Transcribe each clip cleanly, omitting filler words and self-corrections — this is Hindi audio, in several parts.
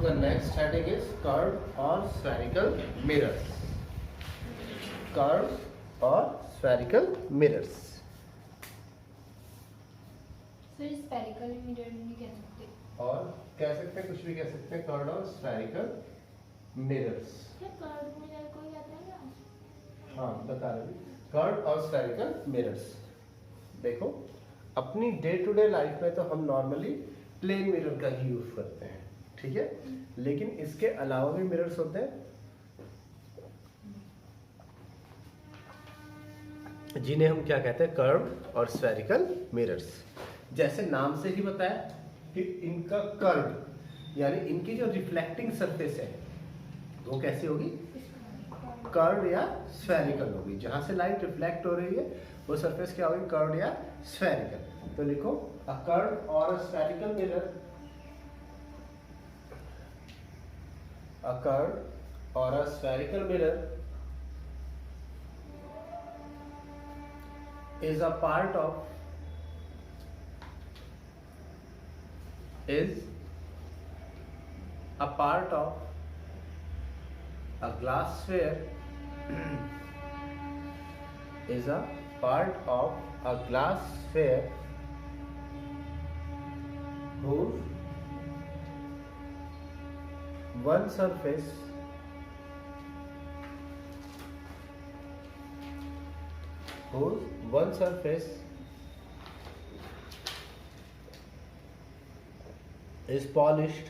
The next heading is curved or spherical mirrors. Curved or spherical mirrors. Sir spherical mirror नहीं कह सकते और कह सकते हैं, कुछ भी कह सकते हैं, कर्व्ड और स्फेरिकल मिरर्स. क्या कर्व मिरर को कहते हैं क्या? हाँ बता रहे हैं, कर्व्ड और स्फेरिकल मिरर्स. देखो अपनी डे टू डे लाइफ में तो हम नॉर्मली प्लेन मिरर का ही यूज करते हैं, ठीक है, लेकिन इसके अलावा भी मिरर्स होते हैं जिन्हें हम क्या कहते हैं, कर्व्ड और स्फेरिकल मिरर्स. जैसे नाम से ही बताया कि इनका कर्व यानी इनकी जो रिफ्लेक्टिंग सरफेस है वो कैसी होगी, कर्व या स्फेरिकल होगी. जहां से लाइट रिफ्लेक्ट हो रही है वो सरफेस क्या होगी, कर्व या स्फेरिकल. तो लिखो अ कर्व और a spherical mirror. A curve और a spherical mirror is a part of a glass sphere is a part of a glass sphere whose one surface is polished,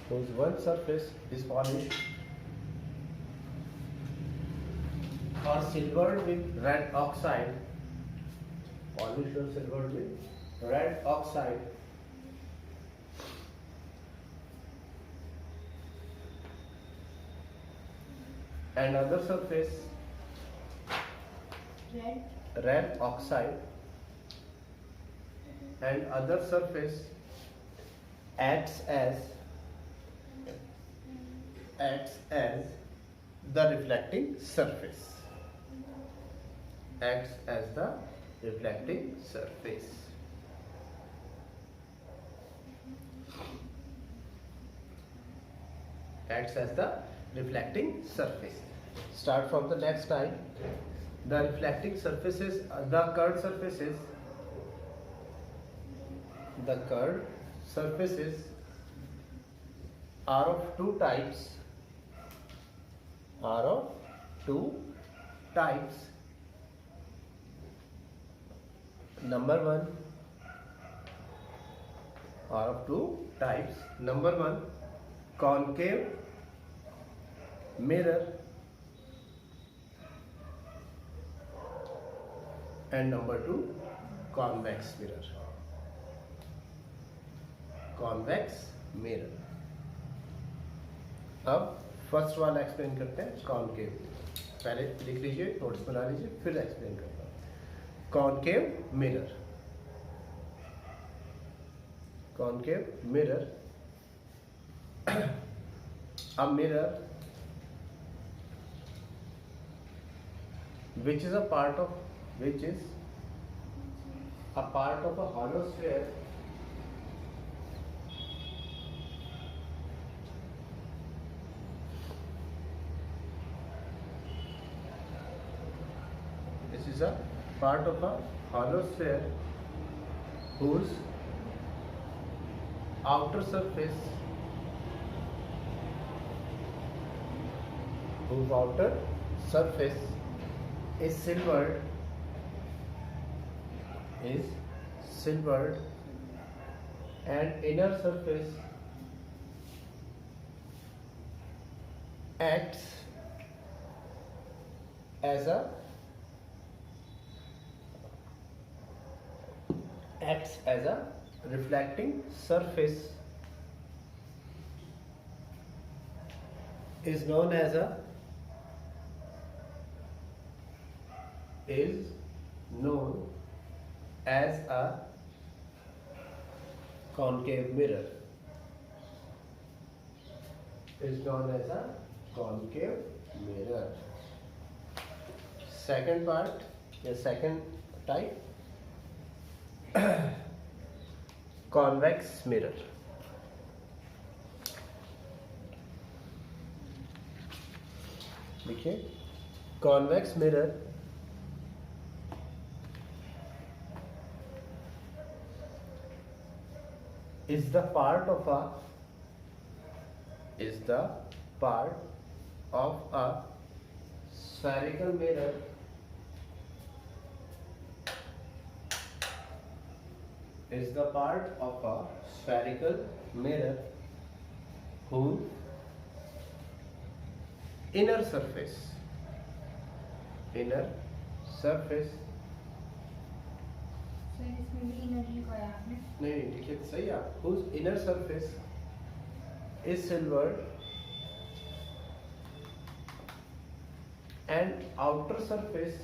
whose one surface is polished or silvered with red oxide, polished or silvered with red oxide, and other surface red oxide and other surface acts as the reflecting surface, acts as the reflecting surface. Acts as the reflecting surface. Start from the next time. The reflecting surfaces, the curved surfaces are of two types. Number one, concave mirror, and number two, convex mirror. अब फर्स्ट वाला एक्सप्लेन करते हैं, कॉनकेव. पहले लिख लीजिए, नोट्स बना लीजिए, फिर एक्सप्लेन करता हूँ. Concave mirror. A mirror which is a part of a hollow sphere whose outer surface is silvered and inner surface acts as a reflecting surface, is known as a concave mirror. Second part, the second type, convex mirror. देखिए convex mirror is the part of a spherical mirror is the part of a spherical mirror whose inner surface sir इसमें भी इनर लिखवाया आपने। नहीं ठीक है सही है whose inner surface is silvered and outer surface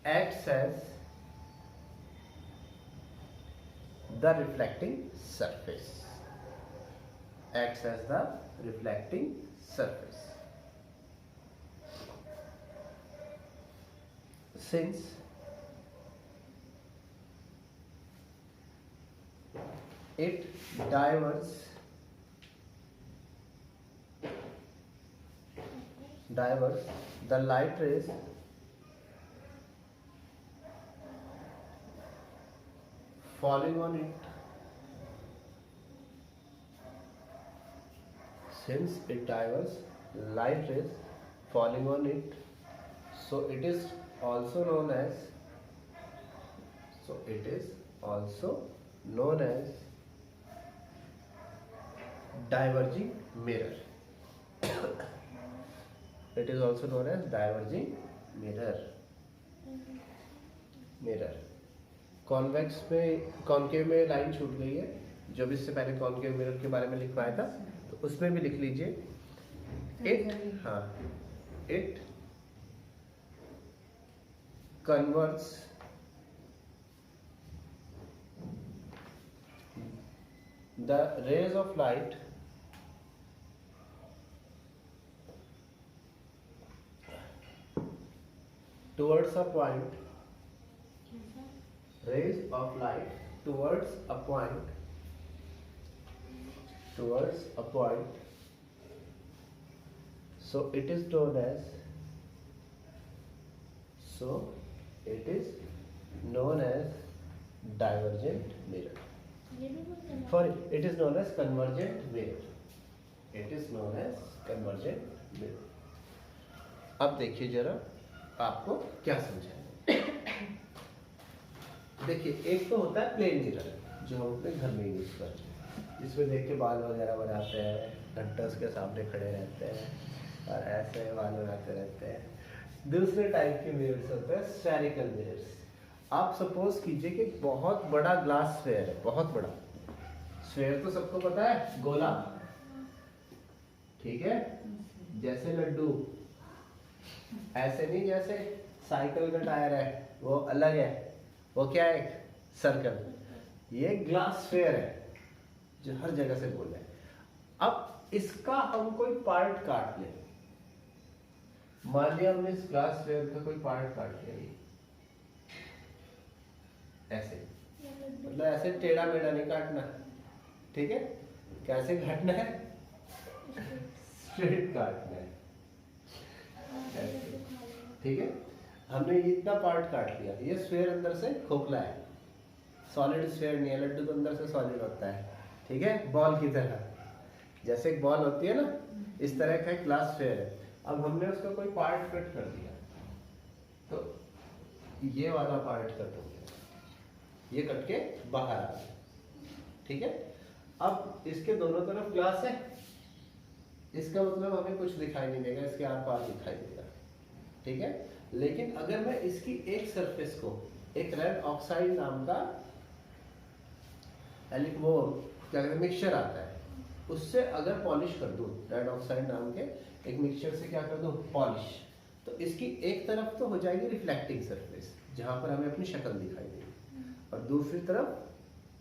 acts as the reflecting surface since it diverges the light rays falling on it so it is also known as diverging mirror it is also known as diverging mirror convex में कॉन्केव में लाइन छूट गई है जो भी इससे पहले कॉन्केव मिरर के बारे में लिखवाया था तो उसमें भी लिख लीजिए it converts the rays of light towards a point so it is known as divergent mirror ये भी बोल देना। sorry it is known as convergent mirror अब देखिए जरा आपको क्या समझाएं देखिए एक तो होता है प्लेन मिरर जो हम अपने घर में यूज करते हैं जिसमें देख के बाल वगैरह बनाते हैं घंटों के सामने खड़े रहते हैं और ऐसे बाल बनाते रहते हैं दूसरे टाइप के मिरर्स होते हैं स्फेरिकल मिरर्स आप सपोज कीजिए कि बहुत बड़ा ग्लास स्फेयर है बहुत बड़ा स्फेयर तो सबको पता है गोला ठीक है जैसे लड्डू ऐसे नहीं जैसे साइकिल का टायर है वो अलग है वो क्या है सर्कल ये ग्लास स्फेयर है जो हर जगह से गोल है अब इसका हम कोई पार्ट काट लें मान लिया हमने इस ग्लास स्फेयर का कोई पार्ट काट लिया ऐसे मतलब ऐसे टेढ़ा मेढ़ा नहीं काटना ठीक है कैसे काटना है स्ट्रेट काटना है ऐसे ठीक है हमने इतना पार्ट काट लिया ये स्फेयर अंदर से खोखला है सॉलिड स्फेयर नहीं है लड्डू तो अंदर से सॉलिड होता है ठीक है बॉल की तरह जैसे एक बॉल होती है ना इस तरह का एक ग्लास स्फेयर है अब हमने उसका कोई पार्ट कट कर दिया तो ये वाला पार्ट कट हो गया ये कट के बाहर आ गया ठीक है अब इसके दोनों तरफ ग्लास है इसका मतलब हमें कुछ दिखाई नहीं देगा इसके आर पार दिखाई देगा ठीक है लेकिन अगर मैं इसकी एक सरफेस को एक रेड ऑक्साइड नाम का वो क्या कहते हैं मिक्सचर आता है उससे अगर पॉलिश कर दूं रेड ऑक्साइड नाम के एक मिक्सचर से क्या कर दूं पॉलिश तो इसकी एक तरफ तो हो जाएगी रिफ्लेक्टिंग सरफेस जहां पर हमें अपनी शक्ल दिखाई देगी और दूसरी तरफ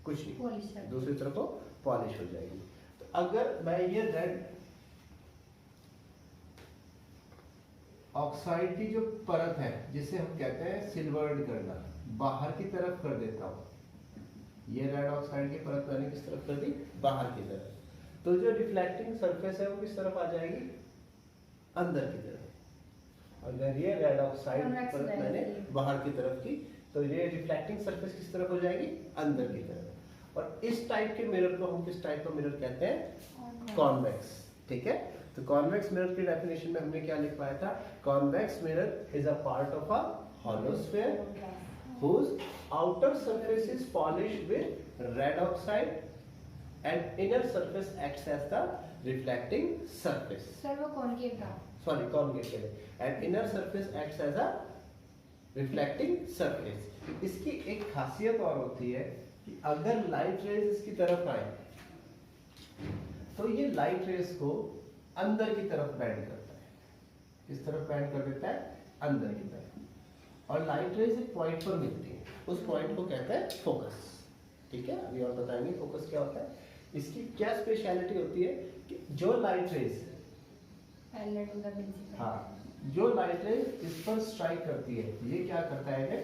कुछ नहीं दूसरी तरफ तो पॉलिश हो जाएगी तो अगर मैं ये रेड ऑक्साइड की जो परत है जिसे हम कहते हैं सिल्वर्ड करना बाहर की तरफ कर देता हूं ये रेड ऑक्साइड की परत मैंने किस तरफ कर दी, बाहर की तरफ। तो जो रिफ्लेक्टिंग सरफेस है वो किस तरफ आ जाएगी, अंदर की तरफ। अगर ये रेड ऑक्साइड परत मैंने बाहर की तरफ की तो ये रिफ्लेक्टिंग सरफेस किस तरफ हो जाएगी, अंदर की तरफ। और इस टाइप के मिरर को हम किस टाइप का मिरर कहते हैं, कॉन्वेक्स। ठीक है, तो कॉन्वेक्स मिरर की डेफिनेशन में हमने क्या लिख पाया था, convex mirror is a part of a hollow sphere whose outer surface is polished with red oxide and inner surface acts as the reflecting surface. Sir वो कॉनकेव था। Sorry, concave के लिए। And inner surface acts as a reflecting surface. इसकी एक खासियत और होती है कि अगर लाइट रेज इसकी तरफ आए तो ये लाइट रेज को अंदर की तरफ बैंड करता है। किस तरफ बैंड कर देता है, अंदर की तरफ। और लाइट रेज एक पॉइंट पर मिलती है, उस पॉइंट को कहते हैं फोकस। ठीक है, अभी और बताएंगे फोकस क्या होता है। इसकी क्या स्पेशलिटी होती है कि जो लाइट रेज, हाँ, जो लाइट रेज इस पर स्ट्राइक करती है ये क्या करता है, इन्हें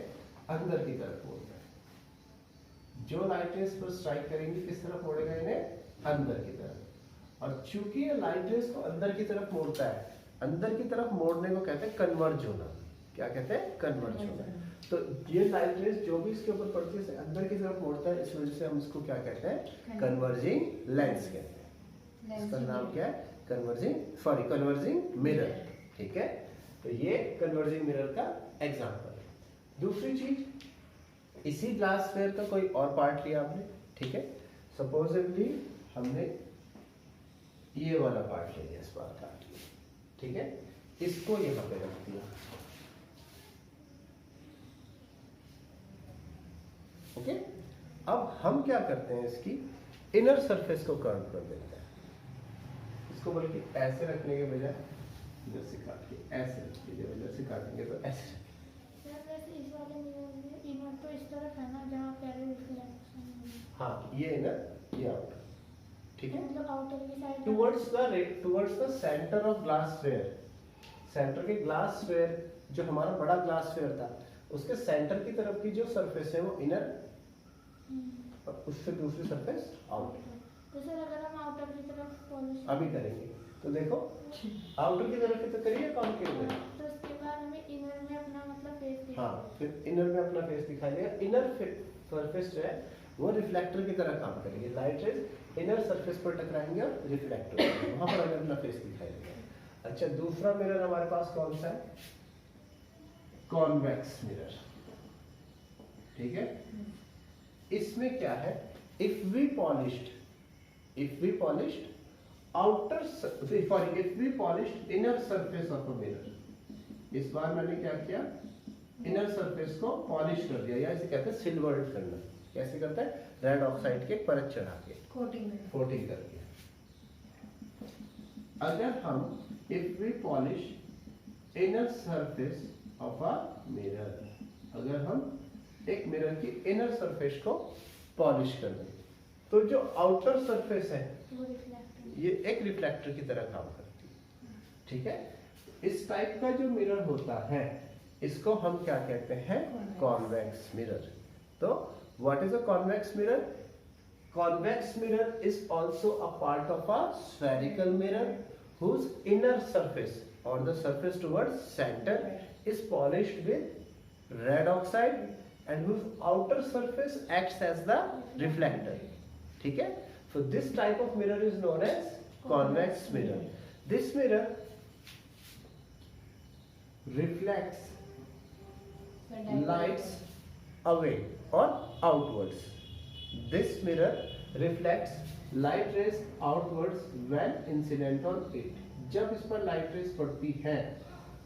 अंदर की तरफ मोड़ता है। जो लाइट रेज पर स्ट्राइक करेंगे किस तरफ मोड़ेगा, इन्हें अंदर की तरफ। और चूंकि ये लाइट रेज को अंदर की तरफ मोड़ता है, अंदर की तरफ मोड़ने को कहते हैं कन्वर्ज होना। क्या कहते हैं, कन्वर्ज होना। तो ये लाइट रेज जो भी इसके ऊपर पड़ती है अंदर की तरफ मोड़ता है, इस वजह से हम इसको क्या कहते हैं, कन्वर्जिंग लेंस कहते हैं। इसका नाम क्या है, कन्वर्जिंग मिरर। ठीक है, तो ये कन्वर्जिंग मिरर का एग्जांपल है। दूसरी चीज, इसी ग्लास स्फीयर का कोई और पार्ट लिया आपने। ठीक है, सपोजिटली हमने ये वाला पार्ट ले लिया, इस बार का। ठीक है, इसको यहाँ पे रख दिया। ओके, अब हम क्या करते हैं, इसकी इनर सरफेस को कर्व कर देते हैं। इसको बल्कि ऐसे रखने के बजाय इधर से काट के ऐसे रख दीजिए, इधर से काटेंगे तो ऐसे। इस वाले में इनर तो इस तरफ है ना जहाँ पहले रिफ्लेक्शन। हाँ, ये इनर, ये आउटर। ठीक है, मतलब आउटर की side towards the centre of glass sphere. Centre के ग्लास स्फीयर, जो हमारा बड़ा ग्लास स्फीयर था, उसके सेंटर की तरफ की जो सरफेस है वो इनर, और उससे दूसरी सरफेस आउटर। तो सर अगर हम आउटर की तरफ पॉलिश अभी करेंगे तो देखो, आउटर की तरफ की तो करिए कॉन्केव में, तो उसके बाद हमें इनर में अपना मतलब फेस दिखाई हाँ, फिर इनर में अपना फेस दिखाई देगा। इनर सरफेस जो है वो रिफ्लेक्टर की तरह काम करेगी। लाइट रेज इनर सरफेस पर टकराएंगे और रिफ्लेक्ट होंगे, वहां पर हमें अपना फेस दिखाई देगा। अच्छा, दूसरा मिरर हमारे पास कौन सा है, कॉन्वेक्स मिरर। ठीक है, इसमें क्या है, if we polished inner surface of a mirror. इस बार मैंने क्या किया, इनर सरफेस को पॉलिश कर दिया, या इसे कहते हैं सिल्वर्ड करना। कैसे करता है, रेड ऑक्साइड के परत चढ़ा के कोटिंग कर दिया। अगर हम if we polish inner surface of a mirror, अगर हम एक मिरर की इनर सरफेस को पॉलिश कर दें तो जो आउटर सरफेस है ये एक रिफ्लेक्टर की तरह काम करती है। ठीक है, इस टाइप का जो मिरर होता है इसको हम क्या कहते हैं, कॉन्वेक्स मिरर। तो what is a convex mirror? Convex mirror is also a part of a spherical mirror whose inner surface or the surface towards center is polished with red oxide and whose outer surface acts as the reflector. ठीक है, so this type of mirror is known as convex mirror. This mirror reflects lights away or outwards. This mirror reflects light rays outwards when incident on it. जब इस पर लाइट रेज पड़ती है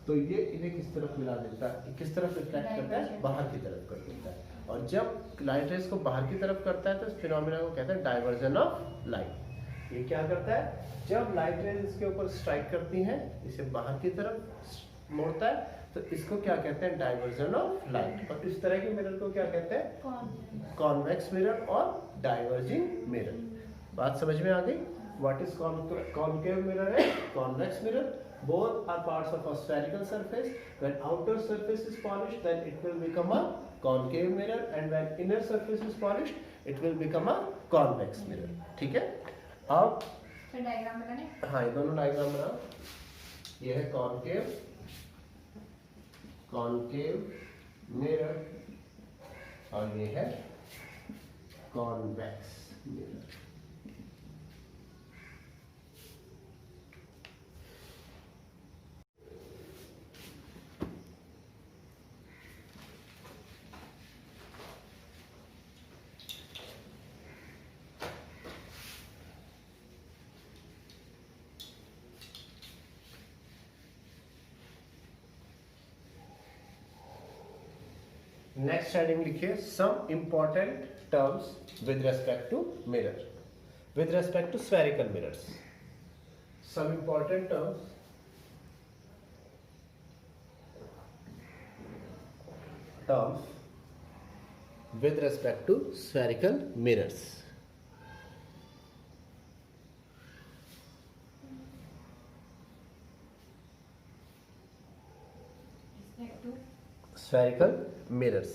तो ये इन्हें किस तरफ मिला देता है, किस तरफ रिफ्लेक्ट करता है, बाहर की तरफ कर देता है। और जब लाइट रेज को बाहर की तरफ करता है तो इस फिनोमेना को कहते हैं डाइवर्जन ऑफ लाइट। ये क्या करता है, जब लाइट रेज इसके ऊपर स्ट्राइक करती हैं इसे बाहर की तरफ मोड़ता है तो इसको क्या कहते हैं, डाइवर्जन ऑफ लाइट। और इस तरह के मिरर को क्या कहते हैं, कॉन्वेक्स मिरर और डाइवर्जिंग मिरर। बात समझ में आ गई? व्हाट इज कॉन्केव मिरर है convex mirror. Both are parts of a spherical surface. When outer surface is polished then it will become a concave mirror, and when inner surface is polished it will become a convex mirror. ठीक है, अब फिर डायग्राम बनाने। हाँ ये दोनों डायग्राम बनाओ। ये है कॉनकेव मिरर और ये है कॉन्वेक्स मिरर। नेक्स्ट हेडिंग लिखिए some important terms with respect to mirror, with respect to spherical mirrors. Some important terms with respect to spherical mirrors. Respect to Spherical mirrors.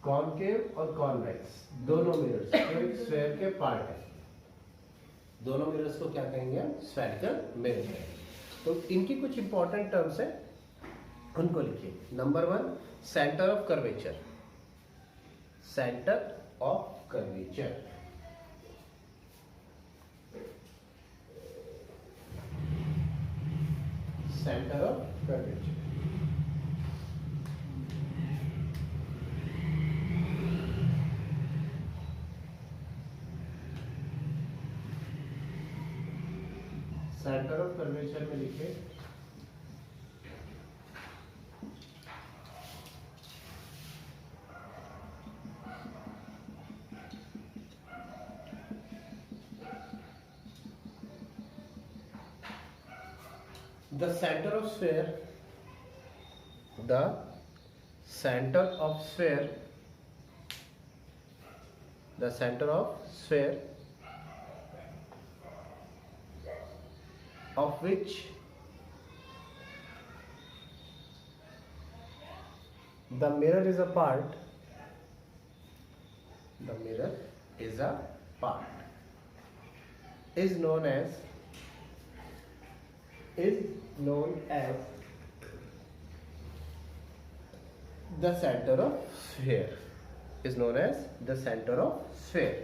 Concave और कॉन्वेक्स दोनों मिरर्स एक स्फेयर के पार्ट है, दोनों मिरर्स को क्या कहेंगे हम? स्फेरिकल मिरर है। तो इनकी कुछ इंपॉर्टेंट टर्म्स है, उनको लिखिए। Number 1 centre of curvature, centre of curvature. Centre of curvature centre of curvature में लिखिए the center of sphere, the center of sphere, the center of sphere of which the mirror is a part, the mirror is a part, is known as the center of sphere, is known as the center of sphere.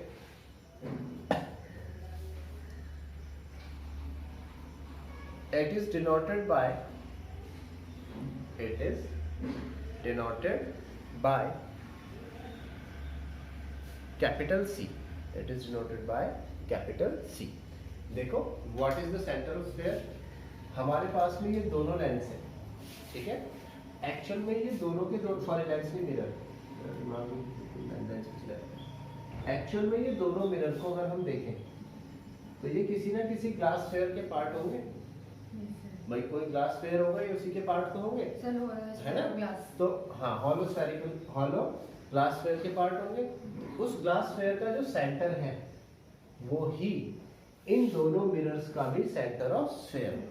It is denoted by capital C. It is denoted by capital C. देखो what is the center of sphere? हमारे पास में ये दोनों लेंस है, ठीक है। एक्चुअल में ये दोनों के दो सॉरी लेंस नहीं मिरर, एक्चुअल में ये दोनों मिरर को अगर हम देखें तो ये किसी ना किसी ग्लास स्फीयर के पार्ट होंगे। भाई कोई ग्लास स्फीयर होगा ये उसी के पार्ट तो होंगे, है ना। तो हाँ hollow spherical hollow glass sphere के पार्ट होंगे। उस ग्लास स्फीयर का जो सेंटर है वो ही इन दोनों मिरर्स का भी सेंटर ऑफ स्फीयर है,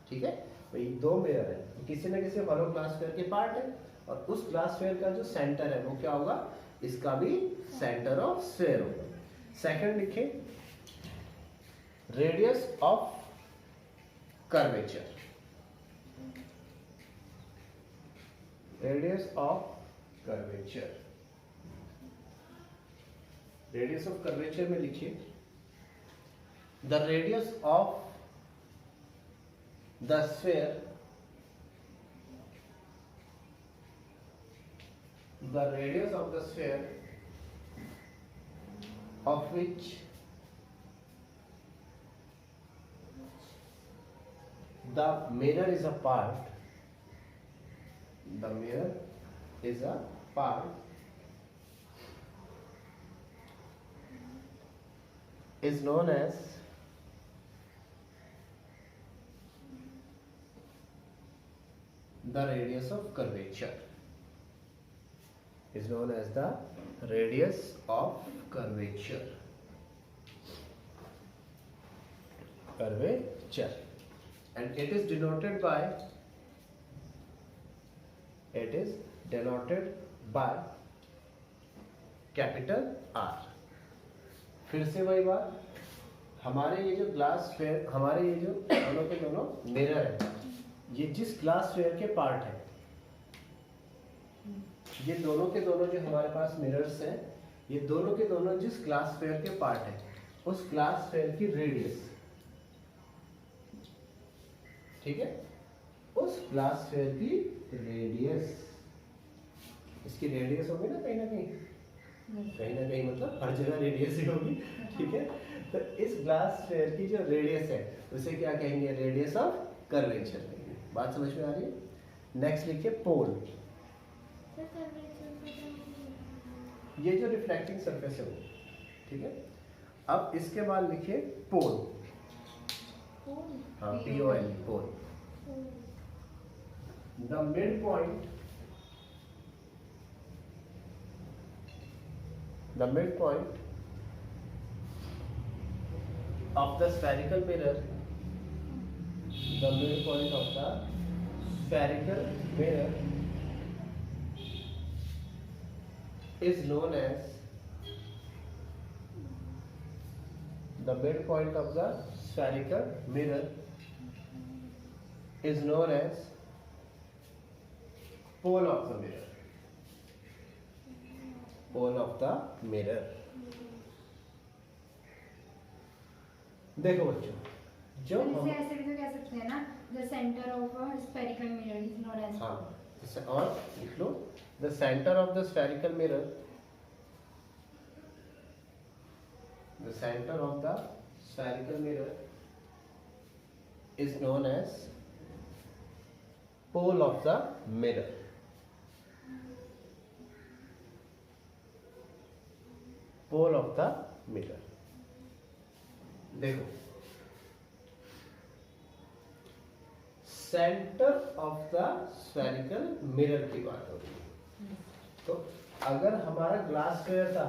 ठीक है। भाई दो मिरर है, किसी न किसी हॉलो ग्लास स्फीयर के पार्ट है और उस ग्लास स्फीयर का जो सेंटर है वो क्या होगा? इसका भी सेंटर ऑफ स्फीयर होगा। सेकंड लिखे radius of curvature, radius of curvature, radius of curvature में लिखिए the radius of the sphere, the radius of the sphere of which the mirror is a part, the mirror is a part, is known as the radius of curvature, is known as the radius of curvature, curvature। चर, and it is denoted by capital R. फिर से वही बात, हमारे ये जो ग्लास फेयर, हमारे ये जो दोनों के दोनों मिरर है, ये जिस ग्लास फेयर के पार्ट है, ये दोनों के दोनों जो हमारे पास मिरर्स हैं, ये दोनों के दोनों जिस ग्लास फेयर के पार्ट है, उस ग्लास फेयर की रेडियस, ठीक है, उस ग्लास फेयर की रेडियस, इसकी रेडियस होगी ना कहीं मतलब हर जगह रेडियस ही होगी, ठीक है। तो इस ग्लास फेयर की जो रेडियस है उसे क्या कहेंगे, रेडियस ऑफ कर्वेचर कहेंगे। बात समझ में आ रही है? नेक्स्ट लिखिए पोल। ये जो रिफ्लेक्टिंग सरफेस है वो, ठीक है। अब इसके बाद लिखिए पोल। हाँ, POL, pole. The mid point of the spherical mirror, the midpoint of the spherical mirror is known as, the midpoint of the spherical mirror is known as pole of the mirror. Pole of the mirror. देखो बच्चों, जो तो इसे ऐसे भी तो कह सकते हैं ना, the center of a spherical mirror is known as, हाँ, और लिख लो, the center of the spherical mirror, the center of the spherical mirror is known as pole of the mirror. Pole of the mirror. देखो, centre of the spherical mirror की बात हो रही है। तो अगर हमारा ग्लास फेयर था,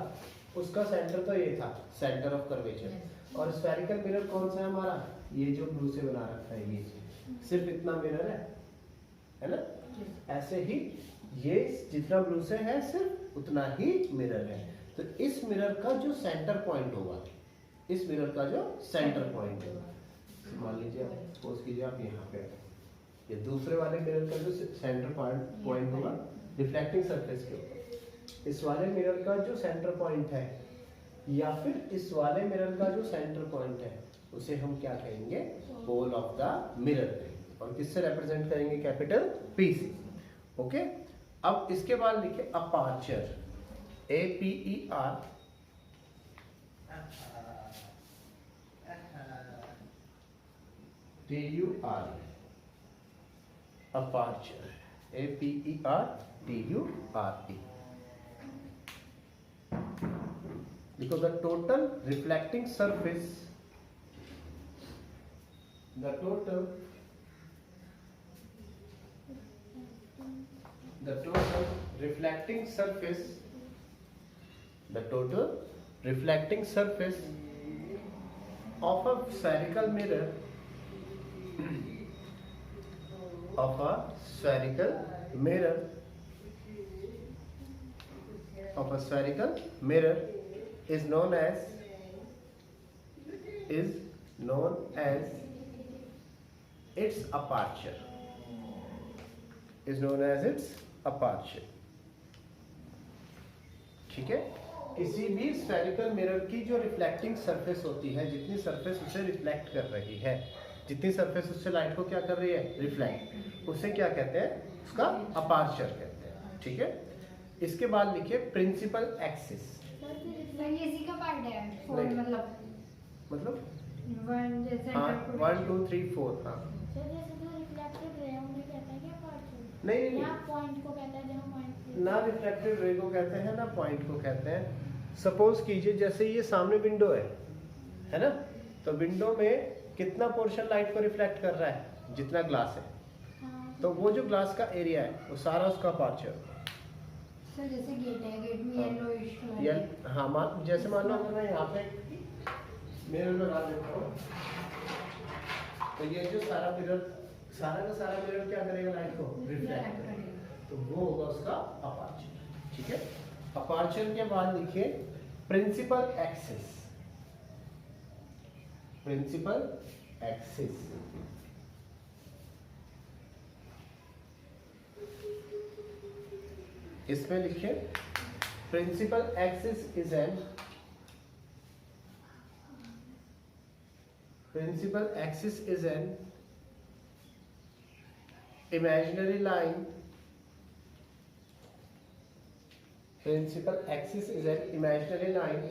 उसका सेंटर तो ये था, सेंटर ऑफ कर्वेचर, और स्फेरिकल मिरर कौन सा है हमारा, ये जो ब्लू से बना रखा है, ये सिर्फ इतना मिरर है ना। ऐसे ही ये जितना ब्लू से है सिर्फ उतना ही मिरर है। तो इस मिरर का जो सेंटर पॉइंट होगा, इस मिरर का जो सेंटर पॉइंट है, मान लीजिए सपोज कीजिए आप यहाँ पे, ये दूसरे वाले मिरर का जो सेंटर पॉइंट होगा रिफ्लेक्टिंग सरफेस के ऊपर, इस वाले मिरर का जो सेंटर पॉइंट है या फिर इस वाले मिरर का जो सेंटर पॉइंट है, उसे हम क्या कहेंगे, पोल ऑफ द मिरर कहेंगे। और किससे रिप्रेजेंट करेंगे, कैपिटल P से। ओके, अब इसके बाद लिखिए aperture, APER, TUR, aperture, APERTURE, because the total reflecting surface, the total reflecting surface of a spherical mirror is known as its aperture, ठीक है। किसी भी स्फेरिकल मिरर की जो रिफ्लेक्टिंग सरफेस होती है, जितनी सरफेस उसे रिफ्लेक्ट कर रही है, जितनी सरफेस उससे लाइट को क्या कर रही है, रिफ्लेक्ट, उसे क्या कहते हैं, उसका अपर्चर कहते हैं, ठीक है। इसके बाद लिखिए प्रिंसिपल एक्सिस। ये इसी का पार्ट है, मतलब 1 जैसे 1 2 3 4, हाँ। सर जैसे जो रिफ्लेक्टेड रे उन्हें कहते हैं क्या पार्ट, नहीं, या पॉइंट को कहते हैं, जहां पॉइंट ना रिफ्लेक्टेड रे को कहते हैं ना पॉइंट को कहते हैं। सपोज कीजिए जैसे ये सामने विंडो है ना, तो विंडो में कितना पोर्शन लाइट को रिफ्लेक्ट कर रहा है, जितना ग्लास है, तो वो जो ग्लास का एरिया है वो सारा उसका अपर्चर। सर जैसे गेट है, गेट में येलोइश, हाँ, जैसे मान लो मैं यहाँ पे मिरर लगा देता हूँ, तो ये जो सारा मिरर, सारा का सारा मिरर क्या करेगा? लाइट को रिफ्लेक्ट करेगा, तो वो होगा उसका अपर्चर। ठीक है, अपर्चर के बाद लिखिए प्रिंसिपल एक्सिस। प्रिंसिपल एक्सिस इसमें लिखिए principal axis is an principal axis is an imaginary line. Principal axis is an imaginary line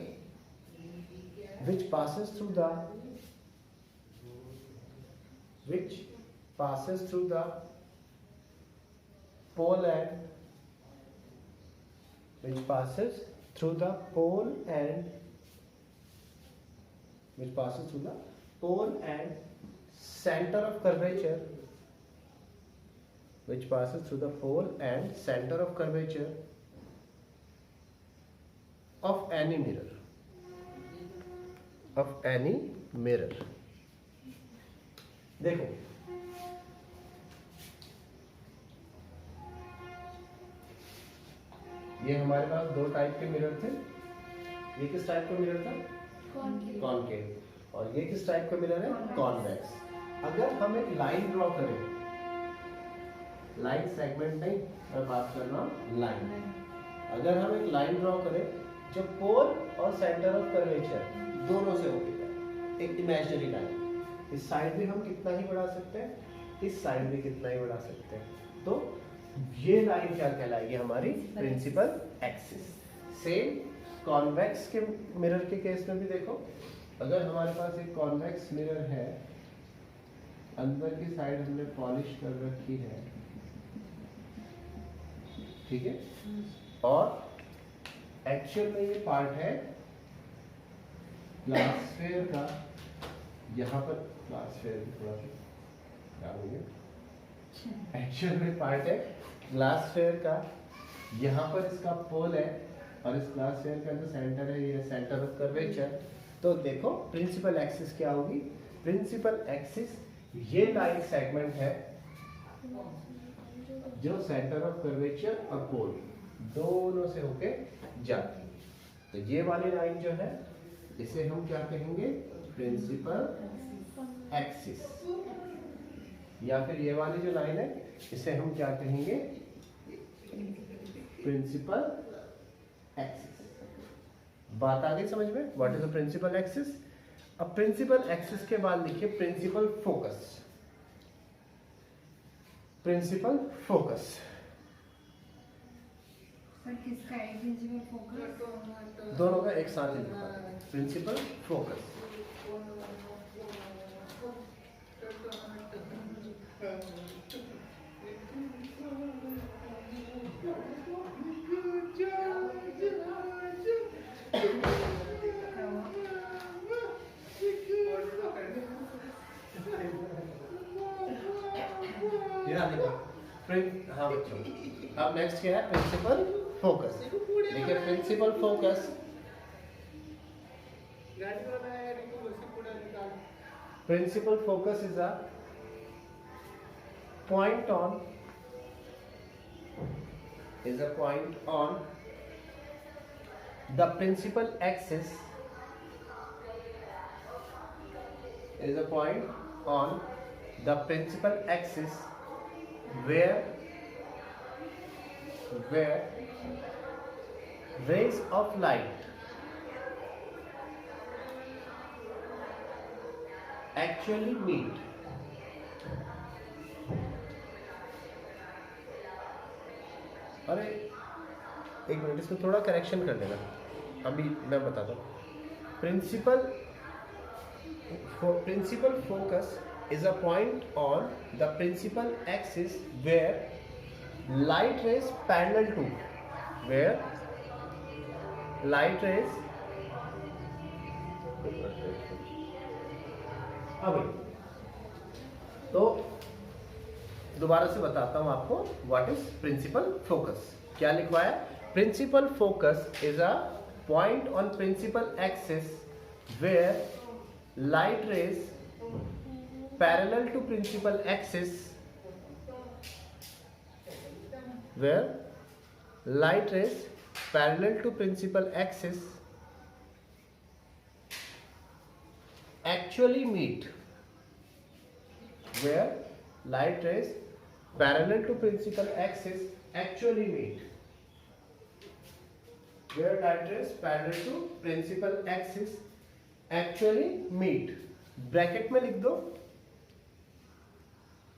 which passes through the pole and pole and center of curvature, which passes through the pole and center of curvature of any mirror. देखो ये हमारे पास दो टाइप के मिरर थे। ये किस टाइप का मिरर था? कॉनकेव। और ये किस टाइप का मिरर है? कॉन्वेक्स। अगर हम एक लाइन ड्रॉ करें, लाइन सेगमेंट नहीं, मैं बात कर रहा हूँ लाइन। अगर हम एक लाइन ड्रॉ करें जो पोल और सेंटर ऑफ कर्वेचर दोनों से होके जाए, एक इमेजिनरी लाइन, इस साइड भी हम कितना ही बढ़ा सकते हैं, इस साइड भी कितना ही बढ़ा सकते हैं, तो ये लाइन क्या कहलाएगी? हमारी प्रिंसिपल एक्सिस। सेम कॉन्वेक्स के मिरर के केस में भी देखो, अगर हमारे पास एक कॉन्वेक्स मिरर है, अंदर की साइड हमने पॉलिश कर रखी है, ठीक है, और एक्चुअल में ये पार्ट है ग्लास स्फीयर का, यहाँ पर ग्लास स्फीयर थोड़ा सा क्या हो गया, एक्चुअल में पार्ट है ग्लास स्फीयर का, यहाँ पर इसका पोल है और इस ग्लास स्फीयर का जो सेंटर है ये सेंटर ऑफ कर्वेचर। तो देखो प्रिंसिपल एक्सिस क्या होगी? प्रिंसिपल एक्सिस ये लाइन सेगमेंट है जो सेंटर ऑफ कर्वेचर और पोल दोनों से होके जाती है। तो ये वाली लाइन जो है इसे हम क्या कहेंगे? Principal axis. या फिर ये वाली जो लाइन है इसे हम क्या कहेंगे? Principal axis. बात आ गई समझ में? What is the principal axis? अब प्रिंसिपल एक्सिस के बाद लिखिए प्रिंसिपल फोकस। प्रिंसिपल फोकस किसका है प्रिंसिपल फोकस? दोनों का एक साथ ही लिखा है, प्रिंसिपल फोकस। हाँ बच्चों, अब नेक्स्ट क्या है? Principal focus. देखिए principal focus, principal focus is a point on the principal axis, is a point on the principal axis where rays of light actually meet. अरे एक मिनट, इसमें थोड़ा करेक्शन कर लेना, अभी मैं बताता हूँ। Principal focus is a point on the principal axis where light rays parallel to, where light rays, अभी तो दोबारा से बताता हूं आपको व्हाट इज प्रिंसिपल फोकस। क्या लिखवाया? Principal focus is a point on principal axis where light rays parallel to principal axis, where light rays parallel to principal axis actually meet, where light rays parallel to principal axis actually meet, where light rays parallel to principal axis actually meet. Bracket में लिख दो,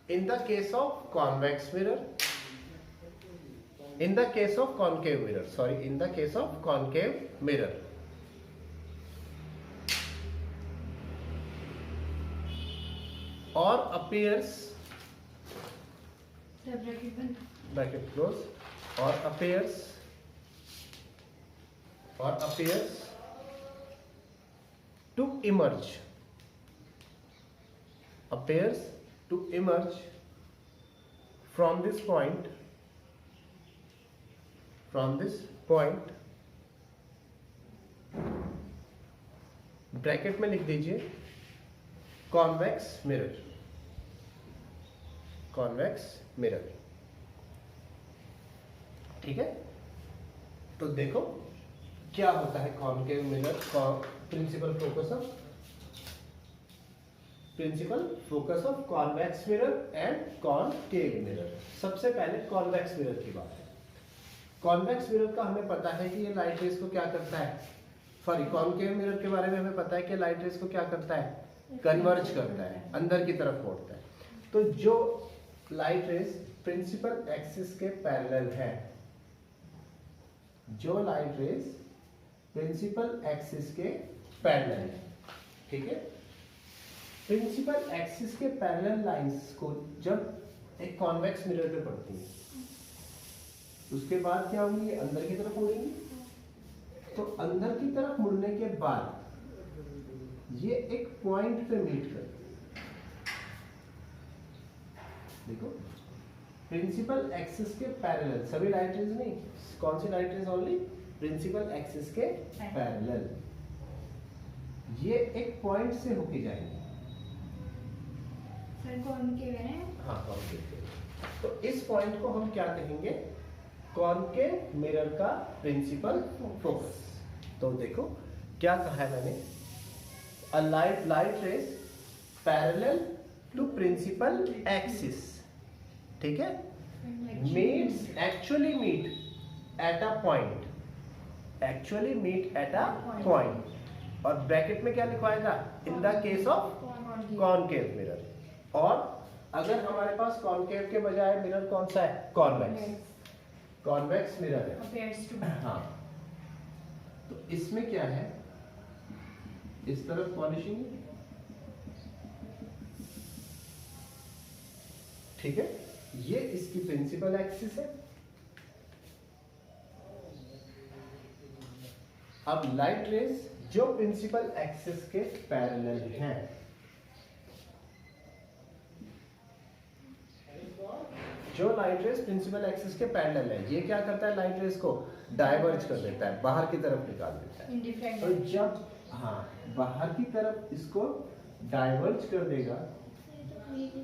in the case of convex mirror, in the case of concave mirror, sorry, in the case of concave mirror, or appears, bracket close, or appears to emerge, appears to emerge from this point, bracket में लिख दीजिए कॉन्वेक्स मिरर, कॉन्वेक्स मिरर। ठीक है, तो देखो क्या होता है concave mirror, principal focus of convex mirror and concave mirror. सबसे पहले कॉन्वेक्स मिरर की बात है। कॉन्वेक्स मिरर का हमें पता है कि ये लाइट रेज को क्या करता है, सॉरी कॉनकेव मिरर के बारे में हमें पता है कि लाइट रेज को क्या करता है, कन्वर्ज करता है, अंदर की तरफ मोड़ता है। तो जो लाइट रेज प्रिंसिपल एक्सिस के पैरेलल है, जो लाइट रेज प्रिंसिपल एक्सिस के पैरेलल है, ठीक है, प्रिंसिपल एक्सिस के पैरेलल लाइंस को जब एक कॉन्वेक्स मिरर पे पड़ती है, उसके बाद क्या होंगी, ये अंदर की तरफ मुड़ेंगी। तो अंदर की तरफ मुड़ने के बाद ये एक पॉइंट पे मीट कर, देखो प्रिंसिपल एक्सिस के पैरेलल, सभी लाइट रेज नहीं, कौन सी light rays, only principal axis के पैरेलल, ये एक पॉइंट से होके जाएंगे। सर कॉनकेव है, हाँ कॉनकेव। तो इस पॉइंट को हम क्या कहेंगे, कॉनकेव मिरर का प्रिंसिपल फोकस। तो देखो क्या कहा है मैंने, a light rays parallel to principal axis, ठीक है, meets actually meet at a point, actually meet at a point, और ब्रैकेट में क्या लिखवाएगा, in the case of concave mirror. और अगर हमारे पास कॉनकेव के बजाय मिरर कौन सा है, कॉन्वेक्स मिरर है, हाँ, तो इसमें क्या है, इस तरफ पॉलिशिंग, ठीक है, ये इसकी प्रिंसिपल एक्सिस है। अब लाइट रेज जो प्रिंसिपल एक्सिस के पैरेलल हैं, जो लाइट रेज प्रिंसिपल एक्सिस के पैरेलल है, ये क्या करता है, लाइट रेज को डाइवर्ज कर देता है, बाहर की तरफ निकाल देता है। तो जब बाहर की तरफ इसको डाइवर्ज कर देगा,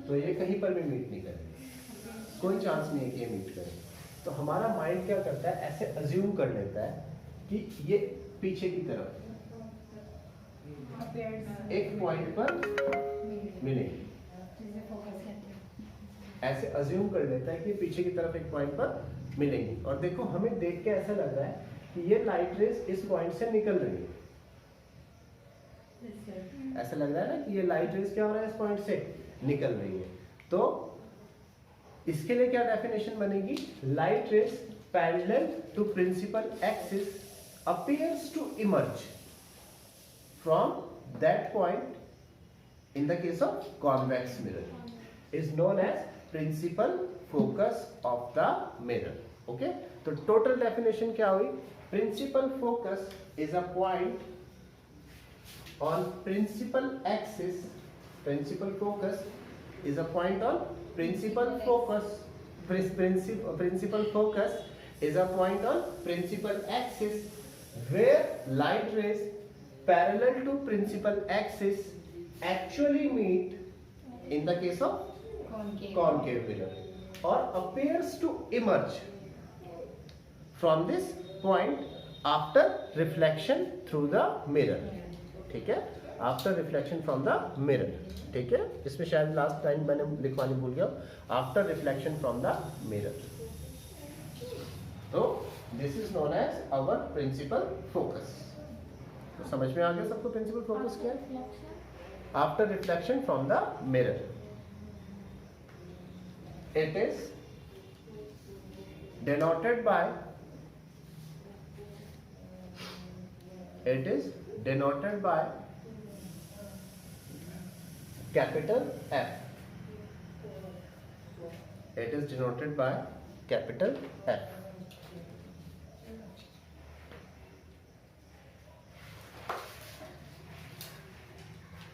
तो ये कहीं पर भी मीट नहीं करेगा, कोई चांस नहीं है कि ये मीट करे। तो हमारा माइंड क्या करता है, ऐसे अज्यूम कर लेता है कि ये पीछे की तरफ एक पॉइंट पर मिलेंगे, ऐसे अज्यूम कर लेता है कि पीछे की तरफ एक पॉइंट पर मिलेंगी। और देखो हमें देख के ऐसा लग रहा है कि ये लाइट रेज इस पॉइंट से निकल रही है, ऐसा लग रहा है ना कि ये लाइट रेज क्या हो रहा है, इस पॉइंट से निकल रही है। तो इसके लिए क्या डेफिनेशन बनेगी, light rays parallel to principal axis appears to emerge from that point in the case of convex mirror is known as principal focus of the mirror. Okay, तो total definition क्या हुई, principal focus is a point on principal axis, principal focus is a point on principal focus, principal focus is a point on principal axis where light rays parallel to principal axis actually meet in the case of concave mirror, or appears to emerge from this point after reflection through the mirror. ठीक है, after reflection from the mirror. ठीक है, इसमें शायद लास्ट टाइम मैंने लिखवानी भूल गया, after reflection from the mirror. तो this is known as our principal focus. तो समझ में आ गया सबको प्रिंसिपल फोकस क्या है? After reflection from the mirror, it is denoted by capital F. It is denoted by capital F.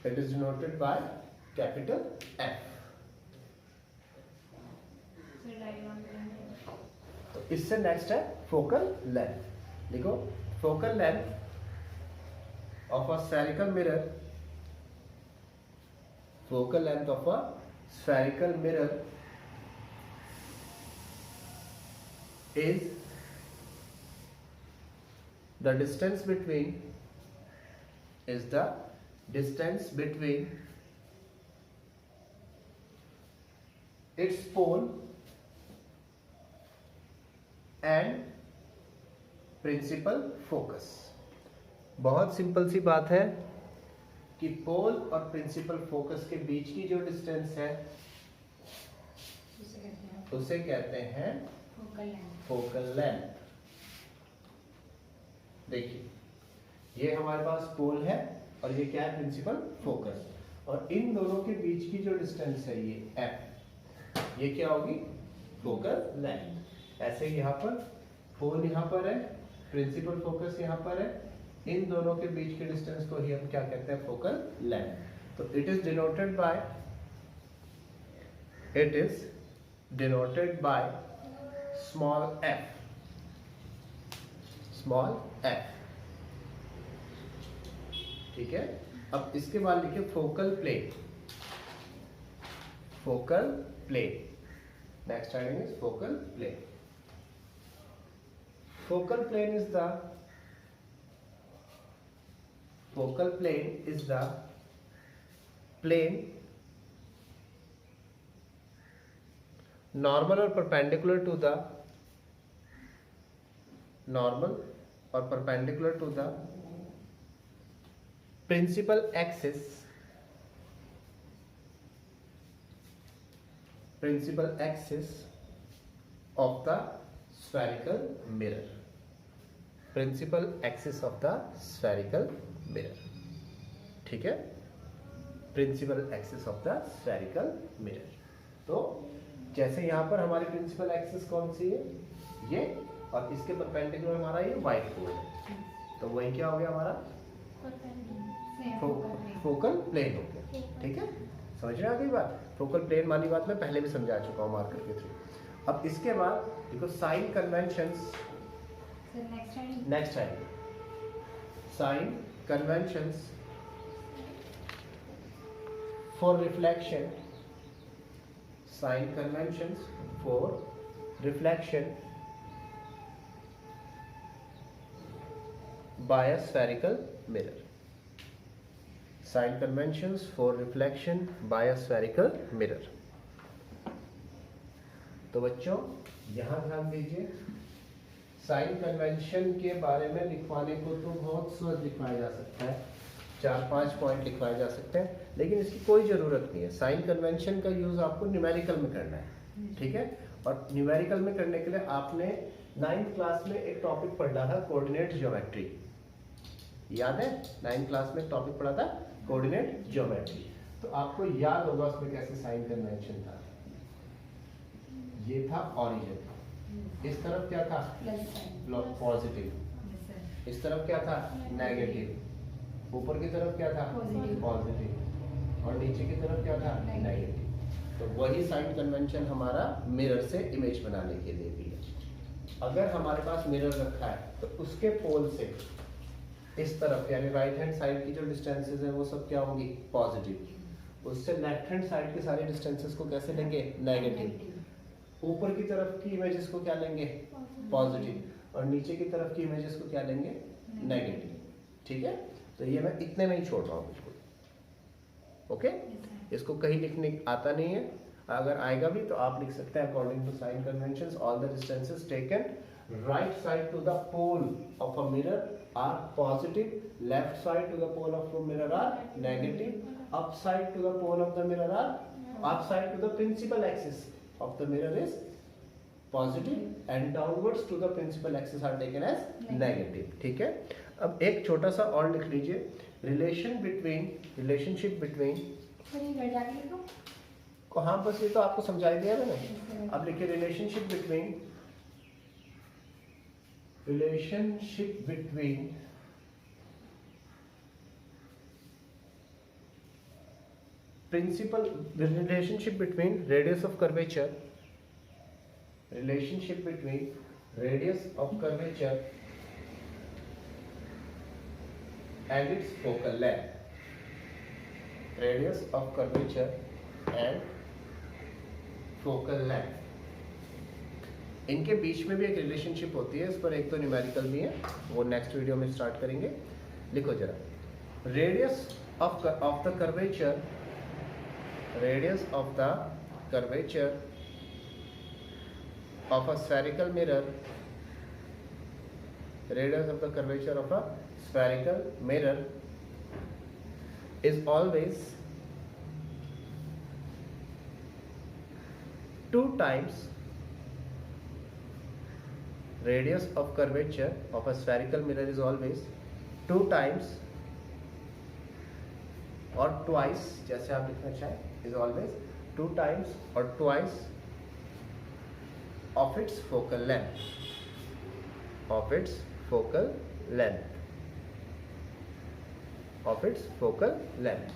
It is denoted by capital F. तो इससे नेक्स्ट है फोकल लेंथ. देखो, focal length of a spherical mirror, focal length of a spherical mirror is the distance between its pole and principal focus. बहुत सिंपल सी बात है कि पोल और प्रिंसिपल फोकस के बीच की जो डिस्टेंस है उसे कहते हैं फोकल लेंथ. देखिए, ये हमारे पास पोल है और ये क्या है? Principal focus. और इन दोनों के बीच की जो डिस्टेंस है ये f, ये क्या होगी? Focal length. ऐसे यहाँ पर पोल यहाँ पर है, प्रिंसिपल फोकस यहाँ पर है, इन दोनों के बीच के डिस्टेंस को ही हम क्या कहते हैं? Focal length. तो it is denoted by small f. ठीक है. अब इसके बाद लिखिए focal plane. Next heading is focal plane. Focal plane is the plane normal or perpendicular to the principal axis of the spherical mirror. Principal axis of the spherical mirror. ठीक है, principal axis of the spherical mirror. तो जैसे यहाँ पर हमारी प्रिंसिपल एक्सिस कौन सी है? ये, और इसके परपेंडिकुलर हमारा ये व्हाइट पोल है. तो वही क्या हो गया हमारा? फोकल प्लेन हो गया. ठीक है, समझ में आ गई बात? फोकल प्लेन वाली बात मैं पहले भी समझा चुका हूँ मार्कर के थ्रू. अब इसके बाद देखो साइन कन्वेंशंस. नेक्स्ट है sign conventions for reflection. Sign conventions for reflection by a spherical mirror. Sign conventions for reflection by a spherical mirror. तो बच्चों यहां ध्यान दीजिए, साइन कन्वेंशन के बारे में लिखवाने को तो बहुत सहज लिखवाया जा सकता है, 4-5 पॉइंट लिखवाए जा सकते हैं, लेकिन इसकी कोई ज़रूरत नहीं है. साइन कन्वेंशन का यूज़ आपको न्यूमेरिकल में करना है. ठीक है, और न्यूमेरिकल में करने के लिए आपने 9th क्लास में एक टॉपिक पढ़ा था, कोऑर्डिनेट ज्योमेट्री. याद है? 9th क्लास में टॉपिक पढ़ा था कोऑर्डिनेट ज्योमेट्री. तो आपको याद होगा उसमें कैसे साइन कन्वेंशन था. ये था ऑरिजिन, इस तरफ क्या था? पॉजिटिव. इस तरफ क्या था? नेगेटिव. ऊपर की तरफ क्या था? पॉजिटिव. और नीचे की तरफ क्या था? नेगेटिव. तो वही साइन कन्वेंशन हमारा मिरर से इमेज बनाने के लिए भी है. अगर हमारे पास मिरर रखा है तो उसके पोल से इस तरफ यानी राइट हैंड साइड की जो डिस्टेंसेस है वो सब क्या होंगी? पॉजिटिव. उससे लेफ्ट हैंड साइड के सारे डिस्टेंसेस को कैसे लेंगे, नेगेटिव। ऊपर की तरफ की इमेजेस को क्या लेंगे, पॉजिटिव, और नीचे की तरफ की इमेजेस को क्या लेंगे, नेगेटिव। ठीक है, तो ये मैं इतने में ही छोड़ रहा हूँ बिल्कुल। ओके, इसको कहीं लिखने आता नहीं है, अगर आएगा भी तो आप लिख सकते हैं according to sign conventions all the distances taken right side to the pole of a mirror are positive, left side to the pole of the mirror are negative, upside to the pole of the mirror are, upside to the principal axis of the mirror is positive, and downwards to the principal axis are taken as negative. ठीक है, अब एक छोटा सा और लिख लीजिए, रिलेशनशिप बिटवीन हाँ बस ये तो आपको समझाई दिया मैंने। अब लिखिए relationship between relationship between radius of curvature and its focal length, radius of curvature and focal length, इनके बीच में भी एक रिलेशनशिप होती है, इस पर एक तो न्यूमेरिकल भी है, वो नेक्स्ट वीडियो में स्टार्ट करेंगे। लिखो जरा, radius of the curvature, radius of the curvature of a spherical mirror, radius of the curvature of a spherical mirror is always 2 times radius of curvature of a spherical mirror is always 2 times और twice, जैसे आप लिखना चाहें, is always 2 times or twice of its focal length, of its focal length, of its focal length।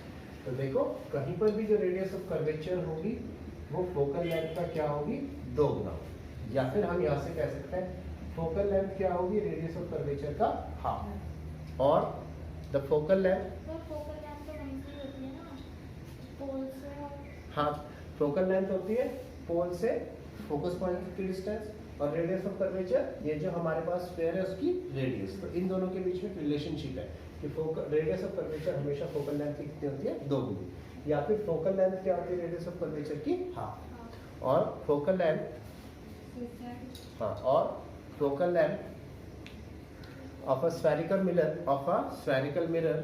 तो देखो कहीं पर भी जो रेडियस ऑफ कर्वेचर होगी वो फोकल लेंथ का क्या होगी, 2 गुना, या फिर हम यहाँ से कह सकते हैं फोकल लेंथ क्या होगी, रेडियस ऑफ कर्वेचर का हाफ, और द फोकल लेंथ, हाँ फोकल लेंथ होती है पोल से फोकस पॉइंट की डिस्टेंस, और रेडियस ऑफ कर्वेचर ये जो हमारे पास स्फीयर है उसकी रेडियस। तो इन दोनों के बीच में रिलेशनशिप है कि रेडियस ऑफ कर्वेचर हमेशा फोकल लेंथ की कितनी होती है, 2 गुनी, या फिर फोकल लेंथ क्या होती है, रेडियस ऑफ कर्वेचर की हाफ, और फोकल लेंथ, हाँ, और focal length of a spherical mirror,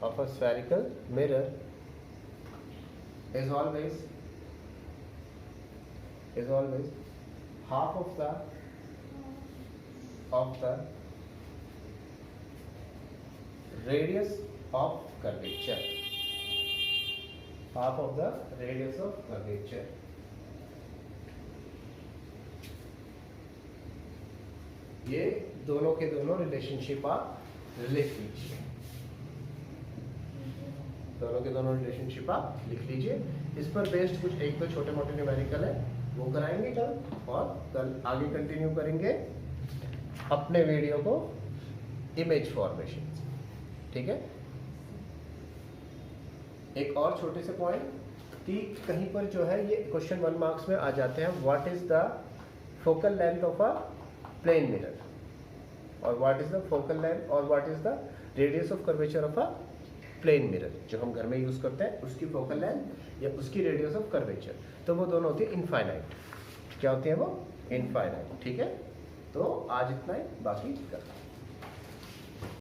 of a spherical mirror is always half of the radius of curvature, half of the radius of curvature। ये दोनों के दोनों रिलेशनशिप आप लिख लीजिए, दोनों के दोनों रिलेशनशिप आप लिख लीजिए। इस पर बेस्ड कुछ एक दो छोटे मोटे न्यूमेरिकल है वो कराएंगे कल, और कल आगे कंटिन्यू करेंगे अपने वीडियो को इमेज फॉर्मेशन। ठीक है, एक और छोटे से पॉइंट कि कहीं पर जो है ये क्वेश्चन 1 मार्क्स में आ जाते हैं, what is the focal length of a plane mirror, और what is the focal length, और what is the radius of curvature of a plane mirror जो हम घर में यूज करते हैं, उसकी फोकल लेंथ या उसकी रेडियस ऑफ कर्वेचर, तो वो दोनों होती है इनफाइनाइट। क्या होती है वो, इनफाइनाइट। ठीक है, तो आज इतना ही, बाकी करना।